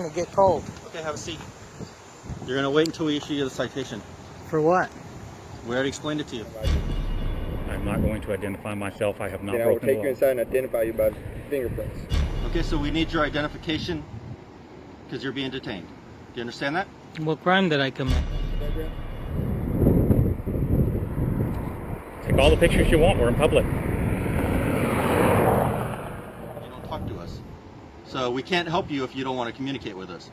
To get cold. Okay, have a seat. You're going to wait until we issue you the citation. For what? We already explained it to you. I'm not going to identify myself. I have not Then I will broken the take law. you inside and identify you by fingerprints. Okay, so we need your identification because you're being detained. Do you understand that? What crime did I commit? Take all the pictures you want. We're in public. You don't talk to us. So we can't help you if you don't want to communicate with us.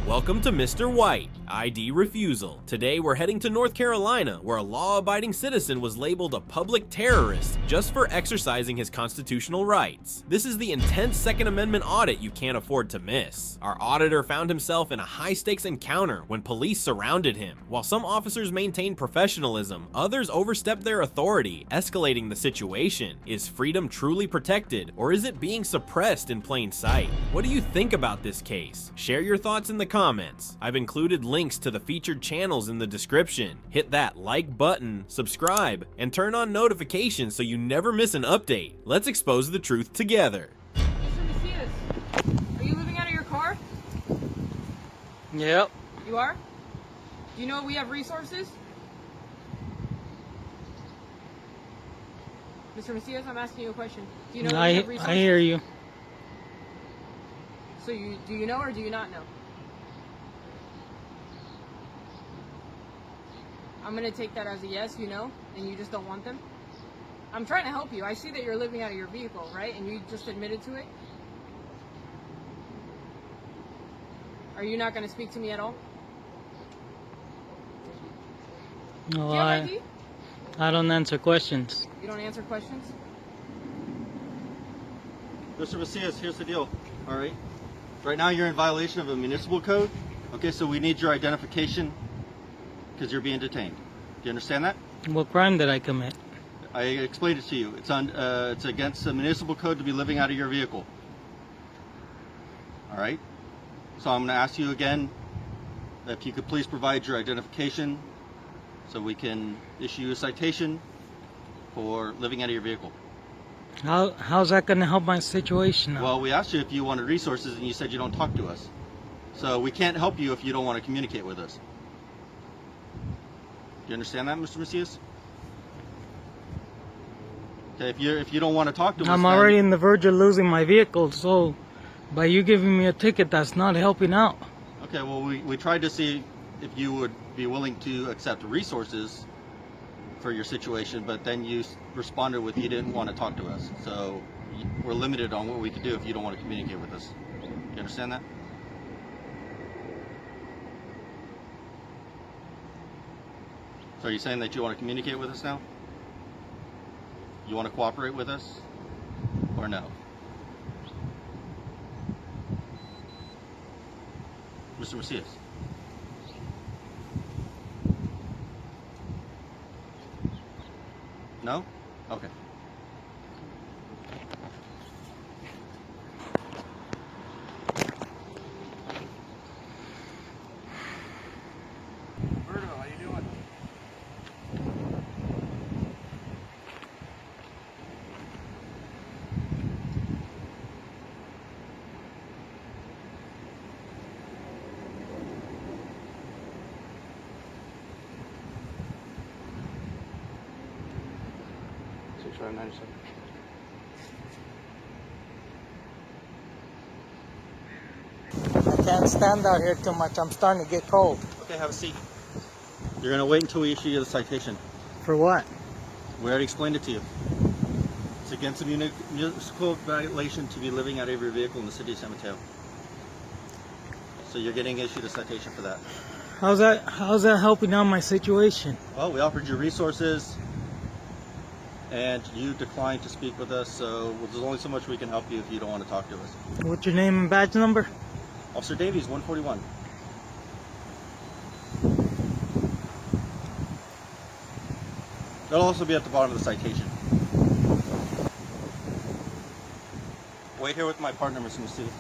Welcome to Mr. White, ID Refusal. Today we're heading to North Carolina, where a law-abiding citizen was labeled a public terrorist just for exercising his constitutional rights. This is the intense Second Amendment audit you can't afford to miss. Our auditor found himself in a high-stakes encounter when police surrounded him. While some officers maintained professionalism, others overstepped their authority, escalating the situation. Is freedom truly protected, or is it being suppressed in plain sight? What do you think about this case? Share your thoughts in the comments. I've included links to the featured channels in the description. Hit that like button, subscribe, and turn on notifications so you never miss an update. Let's expose the truth together. Mr. Macias, are you living out of your car? Yep. You are? Do you know we have resources? Mr. Macias, I'm asking you a question. Do you know we have resources? I hear you. So do you know or do you not know? I'm going to take that as a yes, you know, and you just don't want them. I'm trying to help you. I see that you're living out of your vehicle, right? And you just admitted to it. Are you not going to speak to me at all? No, Do you have ID? I don't answer questions. You don't answer questions? Mr. Macias, here's the deal. All right. Right now you're in violation of a municipal code. Okay, so we need your identification because you're being detained. Do you understand that? What crime did I commit? I explained it to you. It's against the municipal code to be living out of your vehicle. All right. So I'm going to ask you again if you could please provide your identification so we can issue you a citation for living out of your vehicle. How's that going to help my situation now? Well, we asked you if you wanted resources and you said you don't talk to us. So we can't help you if you don't want to communicate with us. Do you understand that, Mr. Macias? Okay, if you don't want to talk to us, I'm already in the verge of losing my vehicle, so by you giving me a ticket, that's not helping out. Okay, well, we tried to see if you would be willing to accept resources for your situation, but then you responded with you didn't want to talk to us. So we're limited on what we can do if you don't want to communicate with us. You understand that? So are you saying that you want to communicate with us now? You want to cooperate with us or no? Mr. Macias. No? Okay. How you doing? I can't stand out here too much. I'm starting to get cold. Okay, have a seat. You're going to wait until we issue you the citation. For what? We already explained it to you. It's against a municipal violation to be living out of your vehicle in the city of San Mateo. So you're getting issued a citation for that. How's that helping out my situation? Well, we offered you resources and you declined to speak with us, so there's only so much we can help you if you don't want to talk to us. What's your name and badge number? Officer Davies, 141. That'll also be at the bottom of the citation. Wait here with my partner, Mr. Macias.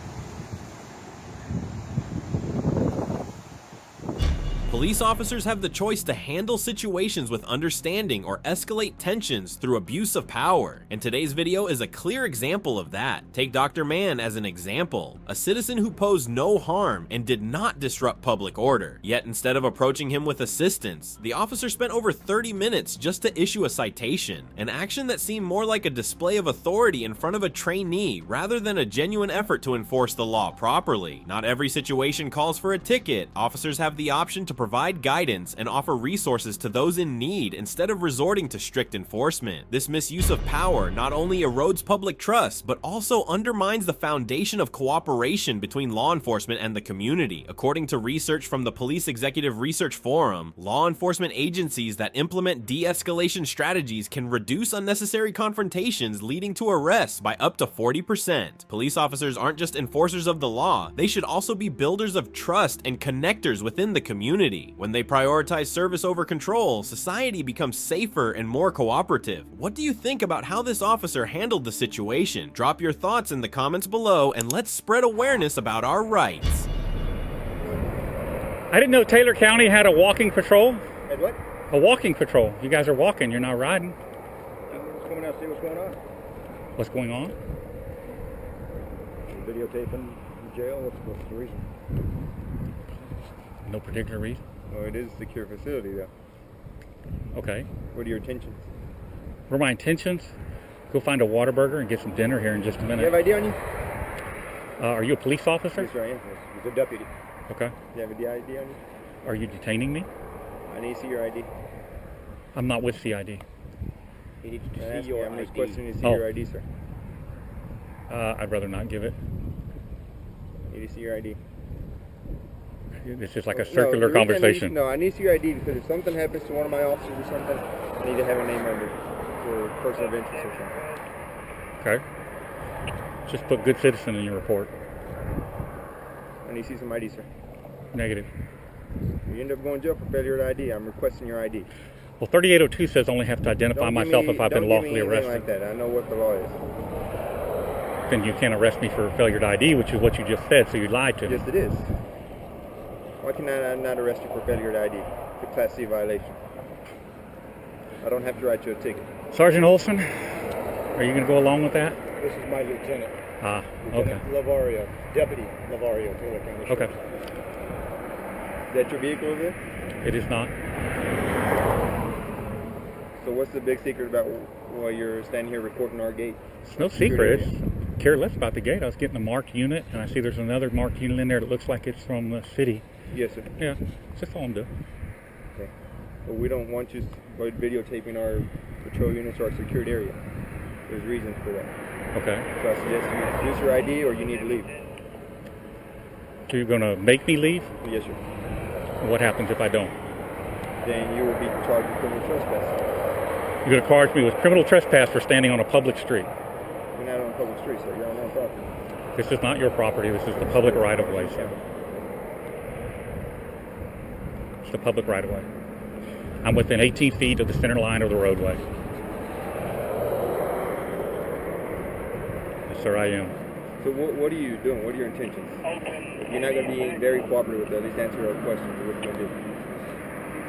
Police officers have the choice to handle situations with understanding or escalate tensions through abuse of power, and today's video is a clear example of that. Take Dr. Mann as an example, a citizen who posed no harm and did not disrupt public order. Yet instead of approaching him with assistance, the officer spent over 30 minutes just to issue a citation, an action that seemed more like a display of authority in front of a trainee rather than a genuine effort to enforce the law properly. Not every situation calls for a ticket. Officers have the option to provide guidance and offer resources to those in need instead of resorting to strict enforcement. This misuse of power not only erodes public trust, but also undermines the foundation of cooperation between law enforcement and the community. According to research from the Police Executive Research Forum, law enforcement agencies that implement de-escalation strategies can reduce unnecessary confrontations, leading to arrests by up to 40%. Police officers aren't just enforcers of the law, they should also be builders of trust and connectors within the community. When they prioritize service over control, society becomes safer and more cooperative. What do you think about how this officer handled the situation? Drop your thoughts in the comments below and let's spread awareness about our rights. I didn't know Taylor County had a walking patrol. Had what? A walking patrol. You guys are walking, you're not riding. Just coming out to see what's going on. What's going on? Videotaping the jail. What's the reason? No particular reason. Well, it is a secure facility, though. Okay. What are your intentions? What are my intentions? Go find a Whataburger and get some dinner here in just a Do you minute. have ID on you? Are you a police officer? Yes, sir, I am. You're a deputy. Okay. Do you have a ID on you? Are you detaining me? I need to see your ID. I'm not with CID. You need to see your ID. I'm just questioning to see Oh. your ID, sir. I'd rather not give it. You need to see your ID. It's just like a No, circular the reason conversation. I need to see your ID because if something happens to one of my officers or something, I need to have a name under for person of interest or something. Okay. Just put good citizen in your report. I need to see some ID, sir. Negative. You end up going to jail for failure of ID. I'm requesting your ID. Well, 3802 says I only have to identify myself if I've been lawfully arrested. Like that. I know what the law is. Then you can't arrest me for failure to ID, which is what you just said, so you lied to me. Yes, it is. Why can I not arrest you for failure to ID? It's a Class C violation. I don't have to write you a ticket. Sergeant Olson, are you going to go along with that? This is my lieutenant. Ah, okay. Lieutenant Lavario. Deputy Lavario, Taylor County Sheriff. Okay. Is that your vehicle over there? It is not. So what's the big secret about why you're standing here reporting our gate? It's no secret. It's care less about the gate. I was getting a marked unit, and I see there's another marked unit in there that looks like it's from the city. Yes, sir. Yeah, that's all I'm doing. Okay. But we don't want you videotaping our patrol units or our secured area. There's reasons for that. Okay. So I suggest you produce your ID or you need to leave. So you're going to make me leave? Yes, sir. What happens if I don't? Then you will be charged with criminal trespass. You're going to charge me with criminal trespass for standing on a public street. You're not on a public street, sir. You're on our property. This is not your property. This is the public right-of-way, sir. It's the public right-of-way. I'm within 18 feet of the center line of the roadway. Yes, sir, I am. So what are you doing? What are your intentions? If you're not going to be very cooperative with us, at least answer our questions. What are you going to do?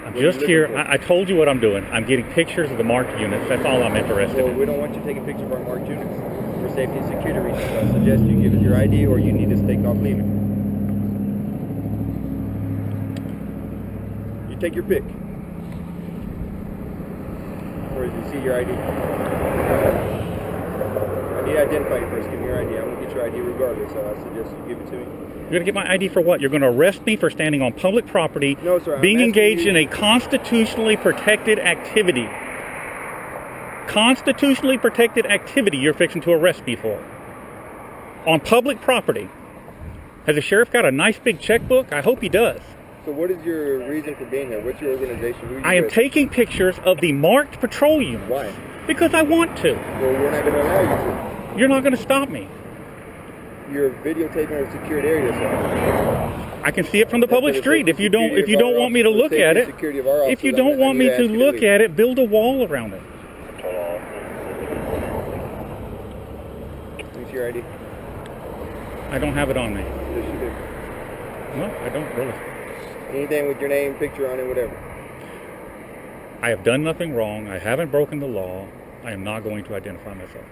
I'm What are you just looking here. for? I told you what I'm doing. I'm getting pictures of the marked units. That's all I'm interested Well, in. we don't want you taking pictures of our marked units for safety and security reasons. So I suggest you give us your ID or you need to take off leaving. You take your pick. Or you see your ID. I need to identify you first. Give me your ID. I'm going to get your ID regardless, so I suggest you give it to me. You're going to get my ID for what? You're going to arrest me for standing on public property, No, sir, I'm being asking engaged you- in a constitutionally protected activity. Constitutionally protected activity you're fixing to arrest me for. On public property. Has the sheriff got a nice big checkbook? I hope he does. So what is your reason for being here? What's your organization? Who are you I am with? taking pictures of the marked patrol units. Why? Because I want to. Well, we're not going to allow you to. You're not going to stop me. You're videotaping a secured area, sir. I can see it from the public For the street. If you don't, security if you of don't our want me to officers, look safety at and it, security of our if you officers, don't want me need to ask you look leave. at it, build a wall around it. Let me see your ID. I don't have it on me. Yes, you do. No, I don't really. Anything with your name, picture on it, whatever. I have done nothing wrong. I haven't broken the law. I am not going to identify myself.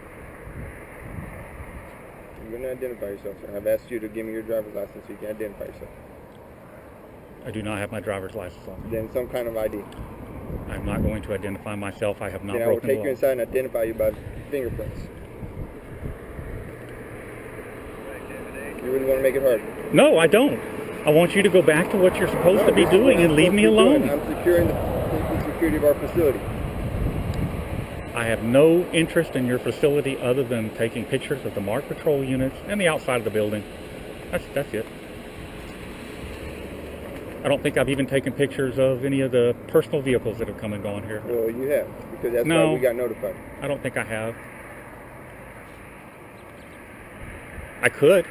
You're going to identify yourself, sir. I've asked you to give me your driver's license so you can identify yourself. I do not have my driver's license on me. Then some kind of ID. I'm not going to identify myself. I have not Then I will broken the take law. you inside and identify you by fingerprints. You wouldn't want to make it hard. No, I don't. I want you to go back to what you're supposed to be doing and leave me alone. I'm securing the safety and security of our facility. I have no interest in your facility other than taking pictures of the marked patrol units and the outside of the building. That's it. I don't think I've even taken pictures of any of the personal vehicles that have come and gone here. Well, you have, because that's No. why we got notified. I don't think I have. I could.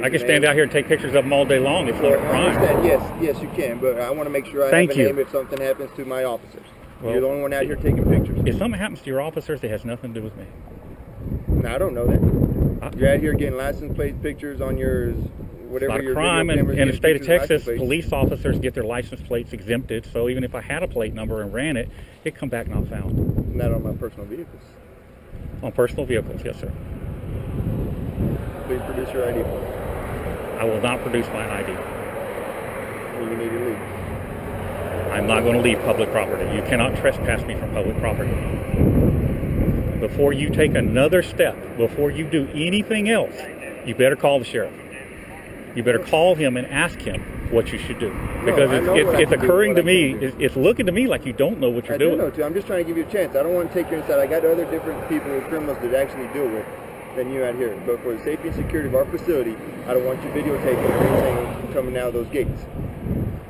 I could stand out here and take pictures of them all day long. It's not a I crime. understand. Yes, you can, but I want to make sure I Thank have a you. name if something happens to my officers. Well, You're the only one out here taking pictures. If something happens to your officers, it has nothing to do with me. No, I don't know that. You're out here getting license plate pictures on yours, It's whatever not a your crime. video cameras In the get state of pictures Texas, license plates. police officers get their license plates exempted. So even if I had a plate number and ran it, it'd come back not found. Not on my personal vehicles. On personal vehicles, yes, sir. Please produce your ID. I will not produce my ID. You need to leave. I'm not going to leave public property. You cannot trespass me from public property. Before you take another step, before you do anything else, you better call the sheriff. You better call him and ask him what you should do. Because I know what I it's can do, occurring what to I me, can't do. it's looking to me like you don't know what you're I do doing. know too. I'm just trying to give you a chance. I don't want to take you inside. I got other different people with criminals to actually deal with than you out here. But for the safety and security of our facility, I don't want you videotaping anything coming out of those gates.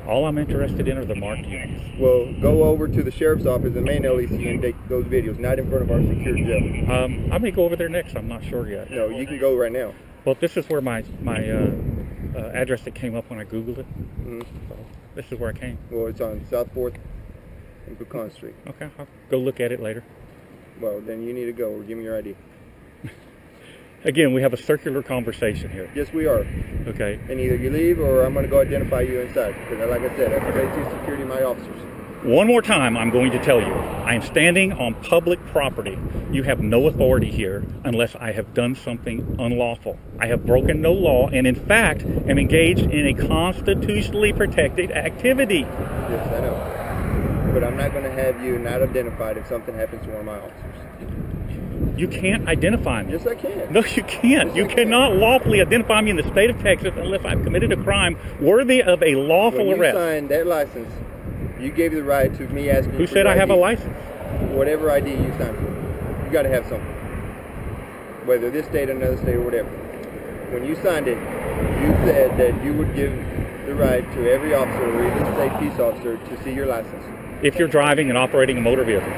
All I'm interested in are the marked units. Well, go over to the sheriff's office and main LEC and take those videos, not in front of our secure jail. I may go over there next. I'm not sure yet. No, you can go right now. Well, this is where my address that came up when I Googled it. Mhm. So this is where I came. Well, it's on South 4th and Pecan Street. Okay, I'll go look at it later. Well, then you need to go or give me your ID. Again, we have a circular conversation here. Yes, we are. Okay. And either you leave or I'm going to go identify you inside. Because like I said, I have safety and security of my officers. One more time, I'm going to tell you, I am standing on public property. You have no authority here unless I have done something unlawful. I have broken no law and, in fact, am engaged in a constitutionally protected activity. Yes, I know. But I'm not going to have you not identified if something happens to one of my officers. You can't identify me. Yes, I can. No, you can't. Yes, You I can. cannot lawfully identify me in the state of Texas unless I've committed a crime worthy of a lawful When you arrest. signed that license, you gave the right to me asking you Who for said your I have a ID. license? Whatever ID you signed for. You got to have something. Whether this state or another state or whatever. When you signed it, you said that you would give the right to every officer or even state peace officer to see your license. If you're driving and operating a motor vehicle.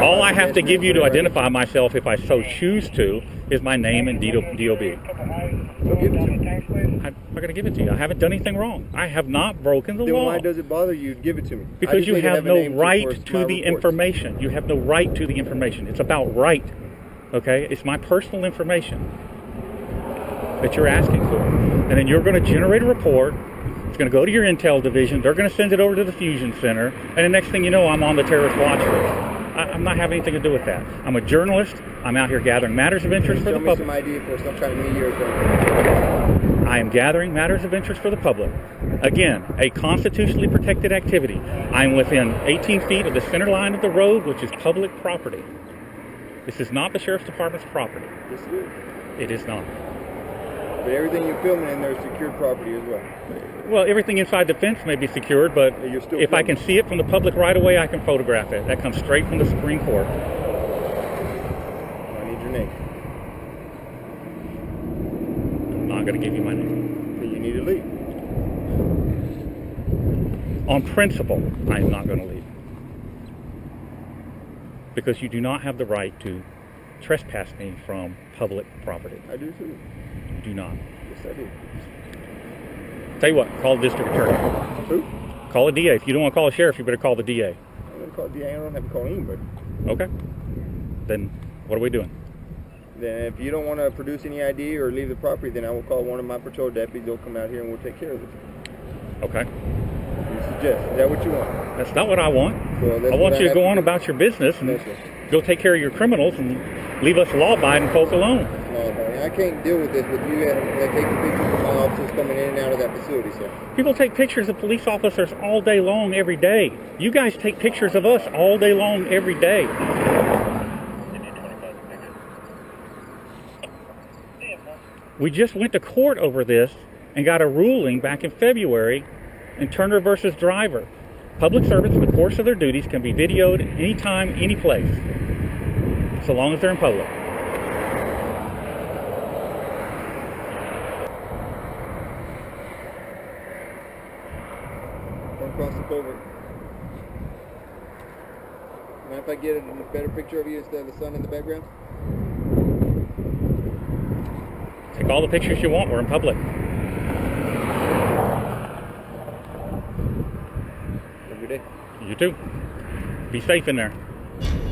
All I have to give you to identify myself, if I so choose to, is my name and DOB. So give it to me. I'm not going to give it to you. I haven't done anything wrong. I have not broken the Then law. why does it bother you to give it to me? I Because just you need to have a no name right for to my the reports. information. You have no right to the information. It's about right. Okay? It's my personal information that you're asking for. And then you're going to generate a report. It's going to go to your intel division. They're going to send it over to the Fusion Center. And the next thing you know, I'm on the terrorist watch list. I'm not having anything to do with that. I'm a journalist. I'm out here gathering matters of interest for Show the me public. some idea for some kind of media or something. I am gathering matters of interest for the public. Again, a constitutionally protected activity. I'm within 18 feet of the center line of the road, which is public property. This is not the Sheriff's Department's property. Yes, it is. It is not. But everything you're filming in there is secured property as well. Well, everything inside the fence may be secured, but You're still if I can filming. see it from the public right away, I can photograph it. That comes straight from the Supreme Court. I need your name. I'm not going to give you my name. Then you need to leave. On principle, I am not going to leave. Because you do not have the right to trespass me from public property. I do too. You do not. Yes, I do. Tell you what, call the district attorney. Who? Call a DA. If you don't want to call a sheriff, you better call the DA. I'm going to call DA. I don't have to call anybody. Okay. Then what are we doing? Then if you don't want to produce any ID or leave the property, then I will call one of my patrol deputies. They'll come out here and we'll take care of it. Okay. You suggest. Is that what you want? That's not what I want. Well, that's I want what you to have go to on do. about your business and Yes, sir. go take care of your criminals and leave us law-abiding folk alone. No, buddy, I can't deal with this with you taking pictures of my officers coming in and out of that facility, sir. People take pictures of police officers all day long, every day. You guys take pictures of us all day long, every day. We just went to court over this and got a ruling back in February in Turner versus Driver. Public servants in the course of their duties can be videoed anytime, any place, so long as they're in public. Come across the covert. Mind if I get a better picture of you instead of the sun in the background? Take all the pictures you want. We're in public. Every day. You too. Be safe in there.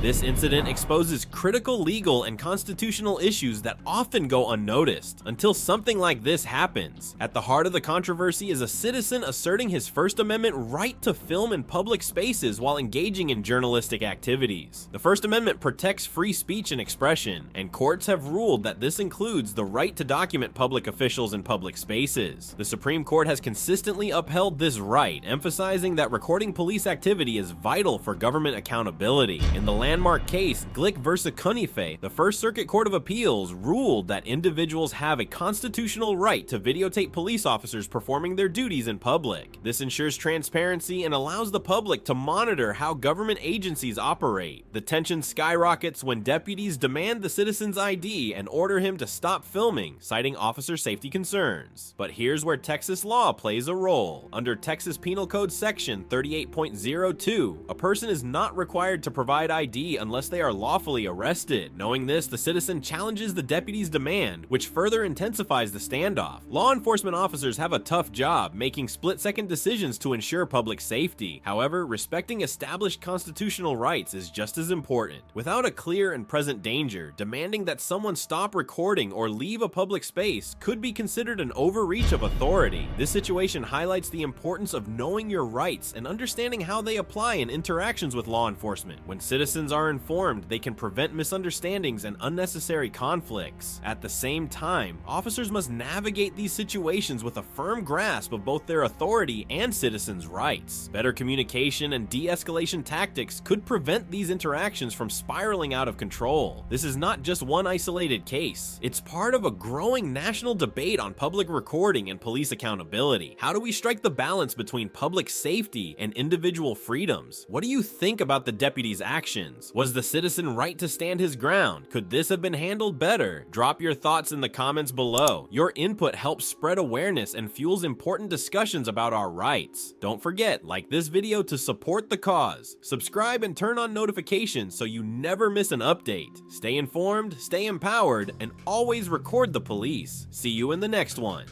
This incident exposes critical legal and constitutional issues that often go unnoticed until something like this happens. At the heart of the controversy is a citizen asserting his First Amendment right to film in public spaces while engaging in journalistic activities. The First Amendment protects free speech and expression, and courts have ruled that this includes the right to document public officials in public spaces. The Supreme Court has consistently upheld this right, emphasizing that recording police activity is vital for government accountability. In the landmark case Glick vs. Cunife, the First Circuit Court of Appeals ruled that individuals have a constitutional right to videotape police officers performing their duties in public. This ensures transparency and allows the public to monitor how government agencies operate. The tension skyrockets when deputies demand the citizen's ID and order him to stop filming, citing officer safety concerns. But here's where Texas law plays a role. Under Texas Penal Code Section 38.02, a person is not required to provide ID unless they are lawfully arrested. Knowing this, the citizen challenges the deputy's demand, which further intensifies the standoff. Law enforcement officers have a tough job making split-second decisions to ensure public safety. However, respecting established constitutional rights is just as important. Without a clear and present danger, demanding that someone stop recording or leave a public space could be considered an overreach of authority. This situation highlights the importance of knowing your rights and understanding how they apply in interactions with law enforcement. When citizens are informed, they can prevent misunderstandings and unnecessary conflicts. At the same time, officers must navigate these situations with a firm grasp of both their authority and citizens' rights. Better communication and de-escalation tactics could prevent these interactions from spiraling out of control. This is not just one isolated case. It's part of a growing national debate on public recording and police accountability. How do we strike the balance between public safety and individual freedoms? What do you think about the deputy's actions? Was the citizen right to stand his ground? Could this have been handled better? Drop your thoughts in the comments below. Your input helps spread awareness and fuels important discussions about our rights. Don't forget, like this video to support the cause. Subscribe and turn on notifications so you never miss an update. Stay informed, stay empowered, and always record the police. See you in the next one.